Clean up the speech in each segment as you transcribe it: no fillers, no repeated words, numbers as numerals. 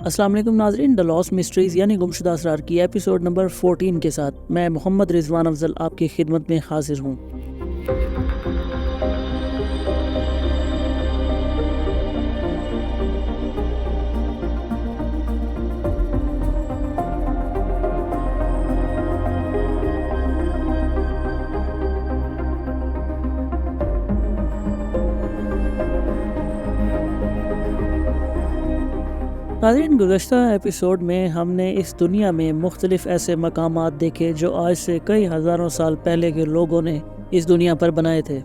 السلام علیکم ناظرین، دا لاسٹ مسٹریز یعنی گمشدہ اسرار کی ایپیسوڈ نمبر 14 کے ساتھ میں محمد رضوان افضل آپ کی خدمت میں حاضر ہوں۔ ناظرین، گزشتہ ایپیسوڈ میں ہم نے اس دنیا میں مختلف ایسے مقامات دیکھے جو آج سے کئی ہزاروں سال پہلے کے لوگوں نے اس دنیا پر بنائے تھے۔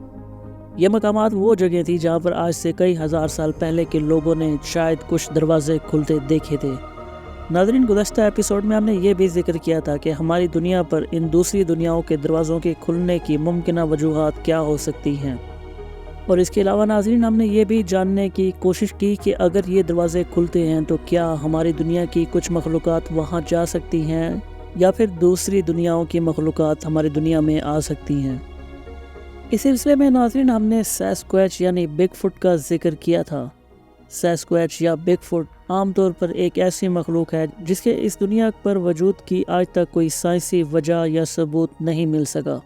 یہ مقامات وہ جگہ تھی جہاں پر آج سے کئی ہزار سال پہلے کے لوگوں نے شاید کچھ دروازے کھلتے دیکھے تھے۔ ناظرین، گزشتہ ایپیسوڈ میں ہم نے یہ بھی ذکر کیا تھا کہ ہماری دنیا پر ان دوسری دنیاؤں کے دروازوں کے کھلنے کی ممکنہ وجوہات کیا ہو سکتی ہیں، اور اس کے علاوہ ناظرین ہم نے یہ بھی جاننے کی کوشش کی کہ اگر یہ دروازے کھلتے ہیں تو کیا ہماری دنیا کی کچھ مخلوقات وہاں جا سکتی ہیں یا پھر دوسری دنیاؤں کی مخلوقات ہماری دنیا میں آ سکتی ہیں۔ اس سلسلے میں ناظرین ہم نے ساسکویچ یعنی بگ فٹ کا ذکر کیا تھا۔ ساسکویچ یا بگ فٹ عام طور پر ایک ایسی مخلوق ہے جس کے اس دنیا پر وجود کی آج تک کوئی سائنسی وجہ یا ثبوت نہیں مل سکا،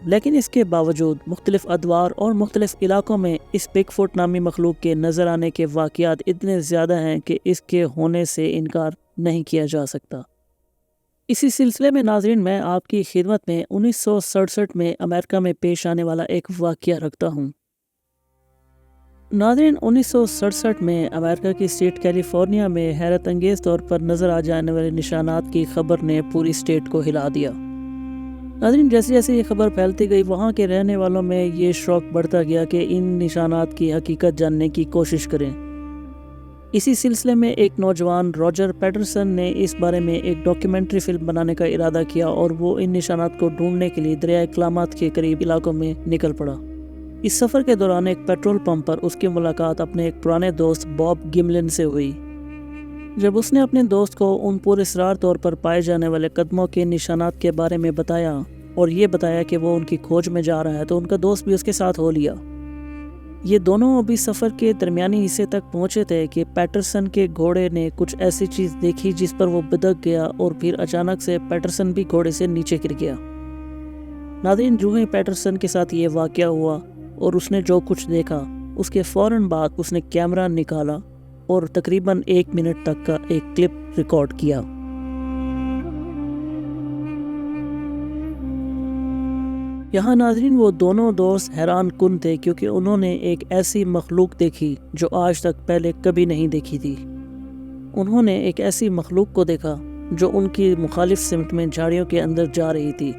لیکن اس کے باوجود مختلف ادوار اور مختلف علاقوں میں اس بگ فٹ نامی مخلوق کے نظر آنے کے واقعات اتنے زیادہ ہیں کہ اس کے ہونے سے انکار نہیں کیا جا سکتا۔ اسی سلسلے میں ناظرین میں آپ کی خدمت میں 1967 میں امریکہ میں پیش آنے والا ایک واقعہ رکھتا ہوں۔ ناظرین، 1967 میں امریکہ کی اسٹیٹ کیلیفورنیا میں حیرت انگیز طور پر نظر آ جانے والے نشانات کی خبر نے پوری اسٹیٹ کو ہلا دیا۔ ناظرین، جیسے جیسے یہ خبر پھیلتی گئی وہاں کے رہنے والوں میں یہ شوق بڑھتا گیا کہ ان نشانات کی حقیقت جاننے کی کوشش کریں۔ اسی سلسلے میں ایک نوجوان راجر پیٹرسن نے اس بارے میں ایک ڈاکیومنٹری فلم بنانے کا ارادہ کیا اور وہ ان نشانات کو ڈھونڈنے کے لیے دریائے کلامات کے قریب علاقوں میں نکل پڑا۔ اس سفر کے دوران ایک پیٹرول پمپ پر اس کی ملاقات اپنے ایک پرانے دوست باب گملن سے ہوئی۔ جب اس نے اپنے دوست کو ان پر اسرار طور پر پائے جانے والے قدموں کے نشانات کے بارے میں بتایا اور یہ بتایا کہ وہ ان کی کھوج میں جا رہا ہے تو ان کا دوست بھی اس کے ساتھ ہو لیا۔ یہ دونوں ابھی سفر کے درمیانی حصے تک پہنچے تھے کہ پیٹرسن کے گھوڑے نے کچھ ایسی چیز دیکھی جس پر وہ بدک گیا اور پھر اچانک سے پیٹرسن بھی گھوڑے سے نیچے گر گیا۔ ناظرین، جو ہی پیٹرسن کے ساتھ یہ واقعہ ہوا اور اس نے جو کچھ دیکھا اس کے فوراً بعد اس نے کیمرہ نکالا اور تقریباً 1 منٹ تک کا ایک کلپ ریکارڈ کیا۔ یہاں ناظرین وہ دونوں دوست حیران کن تھے کیونکہ انہوں نے ایک ایسی مخلوق دیکھی جو آج تک پہلے کبھی نہیں دیکھی تھی۔ انہوں نے ایک ایسی مخلوق کو دیکھا جو ان کی مخالف سمت میں جھاڑیوں کے اندر جا رہی تھی۔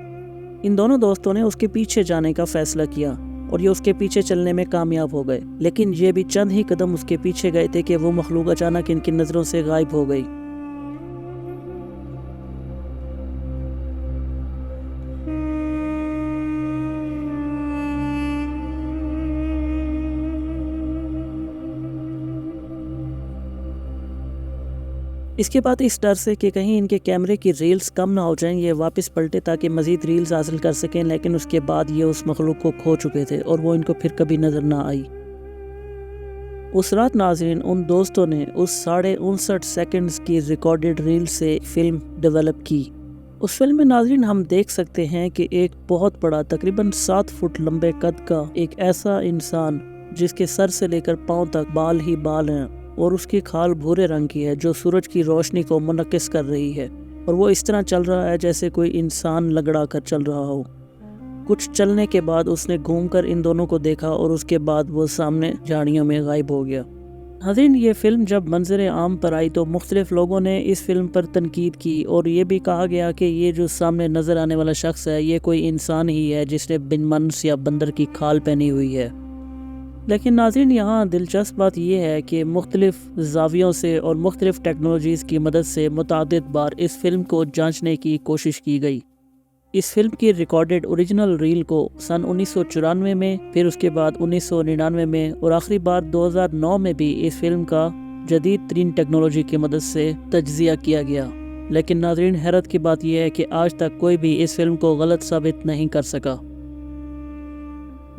ان دونوں دوستوں نے اس کے پیچھے جانے کا فیصلہ کیا اور یہ اس کے پیچھے چلنے میں کامیاب ہو گئے، لیکن یہ بھی چند ہی قدم اس کے پیچھے گئے تھے کہ وہ مخلوق اچانک ان کی نظروں سے غائب ہو گئی۔ اس کے بعد اس ڈر سے کہ کہیں ان کے کیمرے کی ریلز کم نہ ہو جائیں یہ واپس پلٹے تاکہ مزید ریلز حاصل کر سکیں، لیکن اس کے بعد یہ اس مخلوق کو کھو چکے تھے اور وہ ان کو پھر کبھی نظر نہ آئی۔ اس رات ناظرین ان دوستوں نے اس 59.5 سیکنڈز کی ریکارڈڈ ریل سے فلم ڈیولپ کی۔ اس فلم میں ناظرین ہم دیکھ سکتے ہیں کہ ایک بہت بڑا تقریباً 7 فٹ لمبے قد کا ایک ایسا انسان جس کے سر سے لے کر پاؤں تک بال ہی بال ہیں اور اس کی کھال بھورے رنگ کی ہے جو سورج کی روشنی کو منعکس کر رہی ہے، اور وہ اس طرح چل رہا ہے جیسے کوئی انسان لنگڑا کر چل رہا ہو۔ کچھ چلنے کے بعد اس نے گھوم کر ان دونوں کو دیکھا اور اس کے بعد وہ سامنے جھاڑیوں میں غائب ہو گیا۔ ناظرین، یہ فلم جب منظر عام پر آئی تو مختلف لوگوں نے اس فلم پر تنقید کی اور یہ بھی کہا گیا کہ یہ جو سامنے نظر آنے والا شخص ہے یہ کوئی انسان ہی ہے جس نے بنمنس یا بندر کی کھال پہنی ہوئی ہے۔ لیکن ناظرین، یہاں دلچسپ بات یہ ہے کہ مختلف زاویوں سے اور مختلف ٹیکنالوجیز کی مدد سے متعدد بار اس فلم کو جانچنے کی کوشش کی گئی۔ اس فلم کی ریکارڈڈ اوریجنل ریل کو سن 1994 میں، پھر اس کے بعد 1999 میں اور آخری بار 2009 میں بھی اس فلم کا جدید ترین ٹیکنالوجی کی مدد سے تجزیہ کیا گیا، لیکن ناظرین حیرت کی بات یہ ہے کہ آج تک کوئی بھی اس فلم کو غلط ثابت نہیں کر سکا۔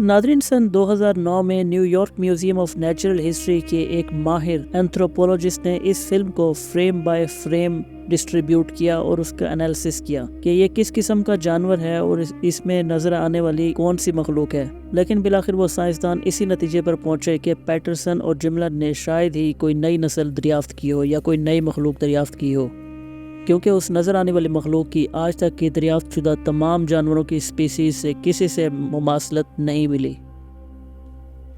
नादरीन, सन 2009 में New York museum of natural history के एक माहिर एंथ्रोपोलॉजिस्ट ने इस फिल्म को फ्रेम बाय फ्रेम डिस्ट्रीब्यूट किया और उसका एनालिसिस किया कि ये किस किस्म का जानवर है और इसमें नजर आने वाली कौन सी मखलूक है। लेकिन बिलाखिर वो साइंसदान इसी नतीजे पर पहुंचे कि पैटरसन और जिमलन ने शायद ही कोई नई नस्ल दरियाफ्त की हो या कोई नई मखलूक दरियाफ्त की हो, क्योंकि उस नज़र आने वाली मखलूक की आज तक की दरियाफ्त शुदा तमाम जानवरों की स्पीसीज से किसी से मुमासलत नहीं मिली।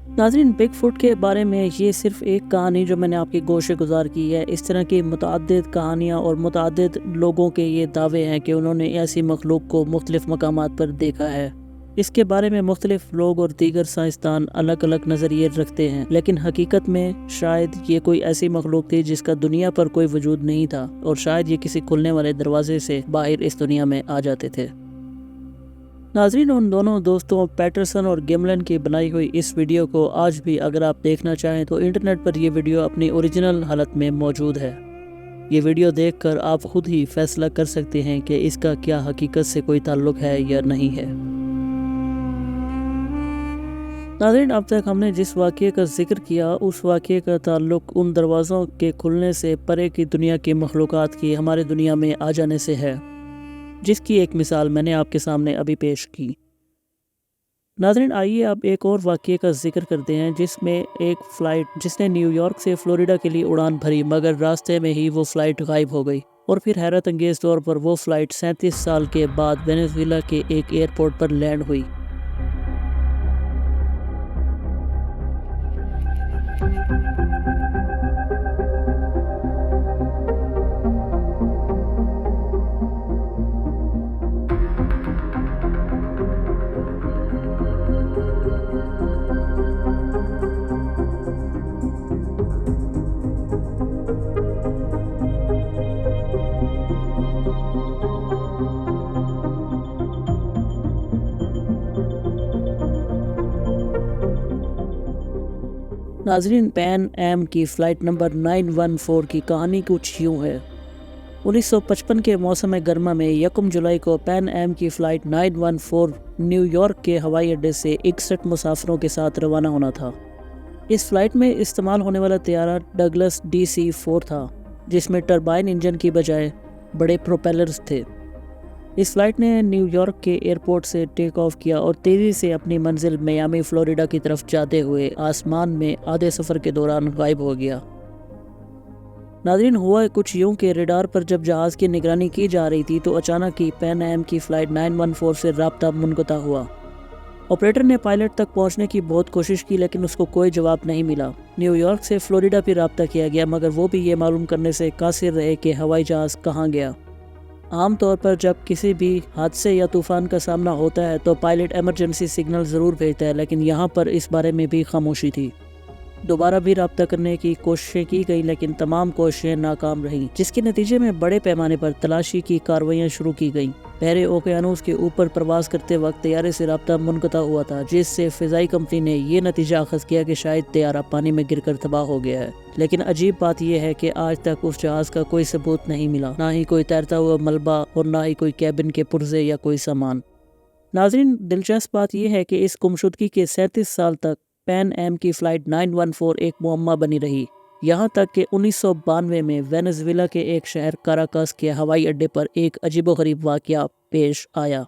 नाज़रीन, बिग फुट के बारे में ये सिर्फ एक कहानी जो मैंने आपकी गोशे गुजार की है। इस तरह की मुतअद्दिद कहानियाँ और मुतअद्दिद लोगों के ये दावे हैं कि उन्होंने ऐसी मखलूक को मुख्तलिफ मकामात पर देखा है। इसके बारे में मुख्तलिफ लोग और दीगर साइंसदान अलग अलग नज़रिए रखते हैं, लेकिन हकीकत में शायद ये कोई ऐसी मखलूक थी जिसका दुनिया पर कोई वजूद नहीं था और शायद ये किसी खुलने वाले दरवाजे से बाहर इस दुनिया में आ जाते थे। नाज़रीन, उन दोनों दोस्तों पैटरसन और गिमलन की बनाई हुई इस वीडियो को आज भी अगर आप देखना चाहें तो इंटरनेट पर यह वीडियो अपनी ओरिजिनल हालत में मौजूद है। ये वीडियो देखकर आप खुद ही फैसला कर सकते हैं कि इसका क्या हकीकत से कोई ताल्लुक है या नहीं है। नाज़रीन, अब तक हमने जिस वाक़ये का जिक्र किया उस वाक़ये का ताल्लुक उन दरवाज़ों के खुलने से परे की दुनिया की मखलूक़ात की हमारे दुनिया में आ जाने से है, जिसकी एक मिसाल मैंने आपके सामने अभी पेश की। नाज़रीन, आइए अब एक और वाक़ये का जिक्र करते हैं जिसमें एक फ़्लाइट जिसने न्यूयॉर्क से फ़्लोरिडा के लिए उड़ान भरी, मगर रास्ते में ही वो फ़्लाइट गायब हो गई और फिर हैरत अंगेज़ तौर पर वो फ़्लाइट 37 साल के बाद वेनेजुएला के एक एयरपोर्ट पर लैंड हुई। नाज़रीन, पैन एम की फ़्लाइट नंबर 914 की कहानी कुछ यूँ है। 1955 के मौसम गर्मा में 1 जुलाई को पैन एम की फ़्लाइट 914 न्यूयॉर्क के हवाई अड्डे से 61 मुसाफिरों के साथ रवाना होना था। इस फ़्लाइट में इस्तेमाल होने वाला तैयारा डगलस DC-4 था, जिसमें टरबाइन इंजन की बजाय बड़े प्रोपेलर्स थे। इस फ़्लाइट ने न्यूयॉर्क के एयरपोर्ट से टेक ऑफ किया और तेज़ी से अपनी मंजिल मियामी फ़्लोरिडा की तरफ जाते हुए आसमान में आधे सफ़र के दौरान गायब हो गया। नाज़रीन, हुआ कुछ यूँ कि रडार पर जब जहाज़ की निगरानी की जा रही थी तो अचानक ही पैन एम की फ़्लाइट 914 से राब्ता मुनक़ता हुआ। ऑपरेटर ने पायलट तक पहुंचने की बहुत कोशिश की, लेकिन उसको कोई जवाब नहीं मिला। न्यूयॉर्क से फ़्लोरिडा भी राब्ता किया गया, मगर वो भी ये मालूम करने से कासिर रहे कि हवाई जहाज़ कहाँ गया। आम तौर पर जब किसी भी हादसे या तूफ़ान का सामना होता है तो पायलट इमरजेंसी सिग्नल ज़रूर भेजता है, लेकिन यहाँ पर इस बारे में भी खामोशी थी। दोबारा भी राब्ता करने की कोशिशें की गई, लेकिन तमाम कोशिशें नाकाम रहीं, जिसके नतीजे में बड़े पैमाने पर तलाशी की कार्रवाइयाँ शुरू की गईं। बहरे ओकियानूस के ऊपर प्रवास करते वक्त तैयारे से राब्ता मुनक़ता हुआ था, जिससे फ़िज़ाई कंपनी ने ये नतीजा अख़ज़ किया कि शायद तैयारा पानी में गिरकर तबाह हो गया है। लेकिन अजीब बात यह है कि आज तक उस जहाज़ का कोई सबूत नहीं मिला, ना ही कोई तैरता हुआ मलबा और ना ही कोई कैबिन के पुर्जे या कोई सामान। नाज़रीन, दिलचस्प बात यह है कि इस गुमशुदगी के 37 साल तक पैन एम की फ़्लाइट 914 एक मुअम्मा बनी रही, यहाँ तक कि 1992 में वेनेजुएला के एक शहर काराकस के हवाई अड्डे पर एक अजीबोगरीब वाक़या पेश आया।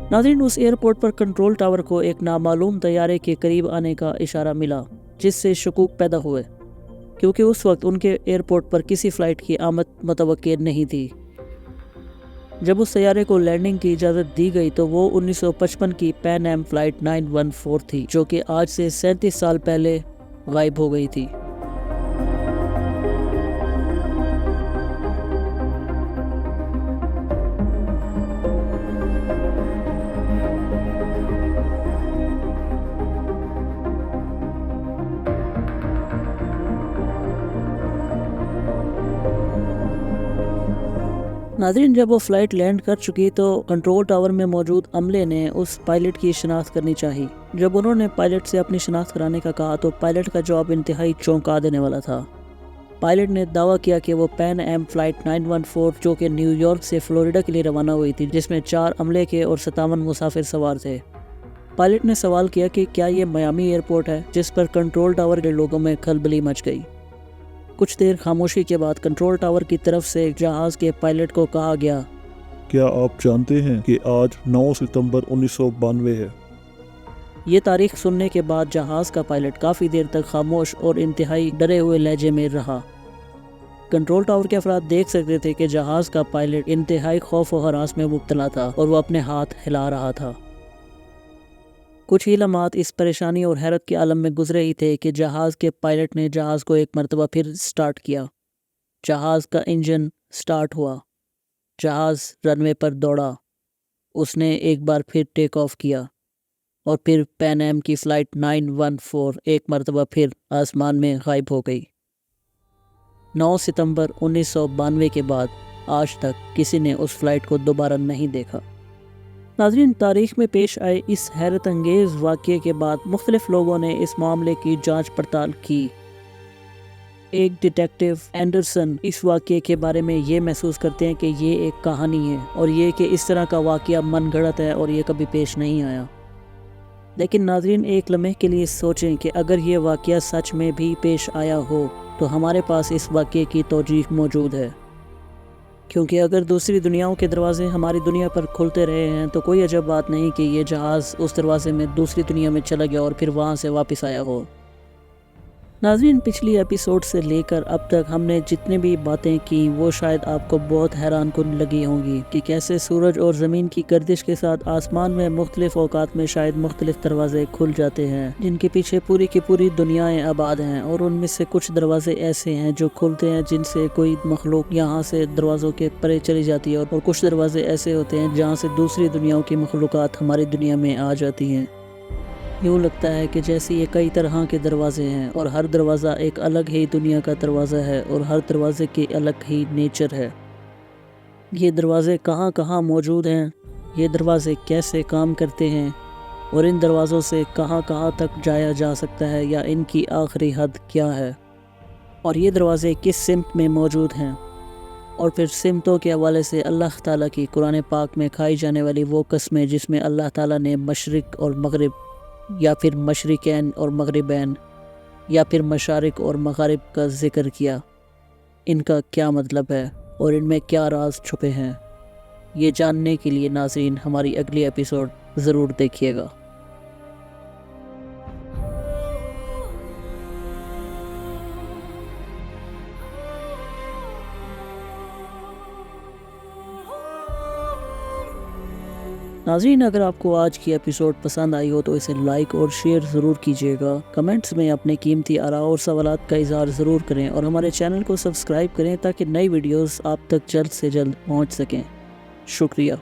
नाज़रीन, उस एयरपोर्ट पर कंट्रोल टावर को एक नामालूम तैयारे के करीब आने का इशारा मिला, जिससे शकूक पैदा हुए, क्योंकि उस वक्त उनके एयरपोर्ट पर किसी फ़्लाइट की आमद मुतवक्किर नहीं थी। जब उस तैयारे को लैंडिंग की इजाज़त दी गई तो वो 1955 की पैन एम फ़्लाइट 914 थी, जो कि आज से 37 साल पहले गायब हो गई थी। नाज़रीन, जब वो फ़्लाइट लैंड कर चुकी तो कंट्रोल टावर में मौजूद अमले ने उस पायलट की शिनाख्त करनी चाहिए। जब उन्होंने पायलट से अपनी शिनाख्त कराने का कहा तो पायलट का जवाब इंतहाई चौंका देने वाला था। पायलट ने दावा किया कि वो पैन एम फ़्लाइट 914 जो कि न्यूयॉर्क से फ्लोरिडा के लिए रवाना हुई थी, जिसमें 4 अमले के और 57 मुसाफिर सवार थे। पायलट ने सवाल किया कि क्या ये मियामी एयरपोर्ट है, जिस पर कंट्रोल टावर के लोगों में खलबली मच गई। कुछ देर खामोशी के बाद कंट्रोल टावर की तरफ से जहाज़ के पायलट को कहा गया, क्या आप जानते हैं कि आज 9 सितंबर 1992 है? ये तारीख सुनने के बाद जहाज़ का पायलट काफ़ी देर तक खामोश और इंतहाई डरे हुए लहजे में रहा। कंट्रोल टावर के अफराद देख सकते थे कि जहाज़ का पायलट इंतहाई खौफ और हरास में मुब्तला था और वो अपने हाथ हिला रहा था। कुछ ही लम्हात इस परेशानी और हैरत के आलम में गुजरे ही थे कि जहाज़ के पायलट ने जहाज़ को एक मरतबा फिर स्टार्ट किया। जहाज़ का इंजन स्टार्ट हुआ, जहाज़ रनवे पर दौड़ा, उसने एक बार फिर टेक ऑफ किया और फिर पैन एम की फ़्लाइट 914 एक मरतबा फिर आसमान में गायब हो गई। 9 सितंबर 1992 के बाद आज तक किसी ने उस फ़्लाइट को दोबारा नहीं देखा। नाज़रीन, तारीख में पेश आए इस हैरत अंगेज़ वाक़ये के बाद मुख्तलिफ़ लोगों ने इस मामले की जांच पड़ताल की। एक डिटेक्टिव एंडरसन इस वाक़ये के बारे में ये महसूस करते हैं कि ये एक कहानी है और ये कि इस तरह का वाक़या मनगढ़ंत है और ये कभी पेश नहीं आया। लेकिन नाज़रीन, एक लम्हे के लिए सोचें कि अगर ये वाक़या सच में भी पेश आया हो तो हमारे पास इस वाक़ये की तौजीह मौजूद है। क्योंकि अगर दूसरी दुनियाओं के दरवाजे हमारी दुनिया पर खुलते रहे हैं तो कोई अजब बात नहीं कि ये जहाज़ उस दरवाजे में दूसरी दुनिया में चला गया और फिर वहाँ से वापस आया हो। नाज़रीन, पिछली एपिसोड से लेकर अब तक हमने जितनी भी बातें की वो शायद आपको बहुत हैरान कुन लगी होंगी कि कैसे सूरज और ज़मीन की गर्दिश के साथ आसमान में मुख्तलिफ़ औकात में शायद मुख्तलिफ़ दरवाजे खुल जाते हैं, जिनके पीछे पूरी की पूरी दुनियाएं आबाद हैं। और उनमें से कुछ दरवाजे ऐसे हैं जो खुलते हैं जिनसे कोई मखलूक यहाँ से दरवाज़ों के परे चली जाती है, और कुछ दरवाजे ऐसे होते हैं जहाँ से दूसरी दुनियाओं की मखलूक़ात हमारी दुनिया में आ जाती हैं। यूँ लगता है कि जैसे ये कई तरह के दरवाजे हैं और हर दरवाज़ा एक अलग ही दुनिया का दरवाज़ा है और हर दरवाजे की अलग ही नेचर है। ये दरवाजे कहाँ कहाँ मौजूद हैं, ये दरवाजे कैसे काम करते हैं और इन दरवाज़ों से कहाँ कहाँ तक जाया जा सकता है या इनकी आखिरी हद क्या है, और ये दरवाजे किस सिमत में मौजूद हैं। और फिर सिमतों के हवाले से अल्लाह ताला की कुरान पाक में खाई जाने वाली वो कस्में जिसमें अल्लाह ताला ने मशरिक़ और मगरिब या फिर मशरिकैन और मगरिबैन या फिर मशारिक और मगारिब का ज़िक्र किया, इनका क्या मतलब है और इनमें क्या राज छुपे हैं, ये जानने के लिए नाज़रीन हमारी अगली एपिसोड ज़रूर देखिएगा। नाज़रीन, अगर आपको आज की एपिसोड पसंद आई हो तो इसे लाइक और शेयर ज़रूर कीजिएगा। कमेंट्स में अपने कीमती आरा और सवालात का इज़हार ज़रूर करें और हमारे चैनल को सब्सक्राइब करें ताकि नई वीडियोस आप तक जल्द से जल्द पहुंच सकें। शुक्रिया।